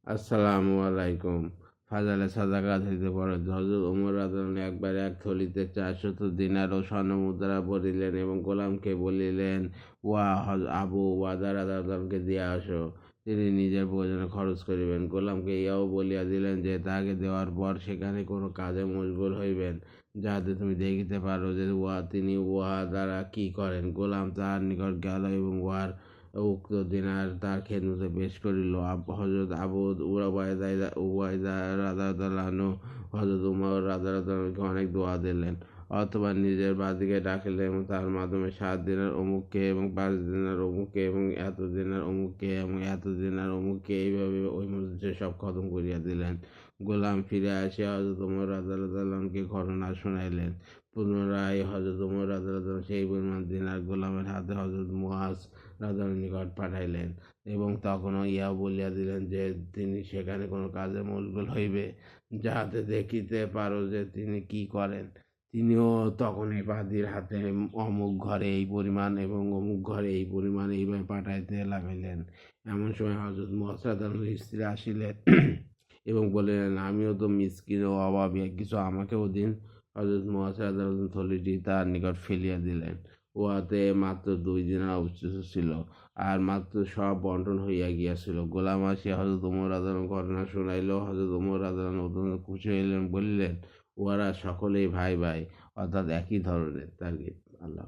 আসসালামু আলাইকুম। ফাজালে সাদাকাত হইতে পড়ে হযরত ওমর রাদিয়াল্লাহু একবার এক থলিতে 400 দিনার ও স্বর্ণমুদ্রা ভরিলেন এবং গোলামকে বলিলেন, আবু ওবাদা রাদিয়াল্লাহু দিয়া আসো, তিনি নিজের প্রয়োজনে খরচ করিবেন। গোলামকে ইহাও বলিয়া দিলেন যে, তাহাকে দেওয়ার পর সেখানে কোনো কাজে মশগুল হইবেন, যাহাতে তুমি দেখিতে পারো যে তিনি উহা দ্বারা কি করেন। গোলাম তাহার নিকট গেল এবং উহার উক্ত দিনার তার খেদমতে পেশ করিল। হযরত আবু উবাইদা রাদিয়াল্লাহু আনহু হযরত উমর রাদিয়াল্লাহু আনহুকে অনেক দোয়া দিলেন, অথবা নিজের বাদীকে ডাকিলেন এবং তার মাধ্যমে 7 দিনার অমুককে এবং 5 দিনার অমুককে এবং এত দিনার অমুককে এবং এত দিনার অমুককে, এইভাবে ওই মজলিসে সব খতম করিয়া দিলেন। গোলাম ফিরে আসিয়া হযরত উমর রাদিয়াল্লাহু আনহুকে ঘটনা শুনাইলেন। পুনরায় হযরত উমর রাদিয়াল্লাহু আনহু সেই পরিমাণ দিনার গোলামের হাতে হযরত মুআজ রাদিয়াল্লাহু নিকট পাঠাইলেন এবং তখনও ইহা বলিয়া দিলেন যে, তিনি সেখানে কোনো কাজে মশগুল হইবে, যাহাতে দেখিতে পারো যে তিনি কি করেন। তিনিও তখনই বাদীর হাতে অমুক ঘরে এই পরিমাণ এবং অমুক ঘরে এই পরিমাণ এইভাবে পাঠাইতে লাগাইলেন। এমন সময় হযরত মুআজ রাদিয়াল্লাহু স্ত্রী আসিলেন এবং বলিলেন, আমিও তো মিসকিন ও অভাবী, কিছু আমাকেও দিন। হযরত মুআজ রাদিয়াল্লাহু থলিটি তার নিকট ফেলিয়া দিলেন। উহাতে মাত্র 2 দিনার অবশিষ্ট ছিল, আর মাত্র সব বন্টন হইয়া গিয়াছিল। গোলাম আসিয়া হযরত উমর রাদিয়াল্লাহু ঘটনা শুনাইল। হযরত উমর রাদিয়াল্লাহু অত্যন্ত খুশি হইলেন, বলিলেন, উহারা সকলেই ভাই ভাই, অর্থাৎ একই ধরনের। তার আল্লাহ।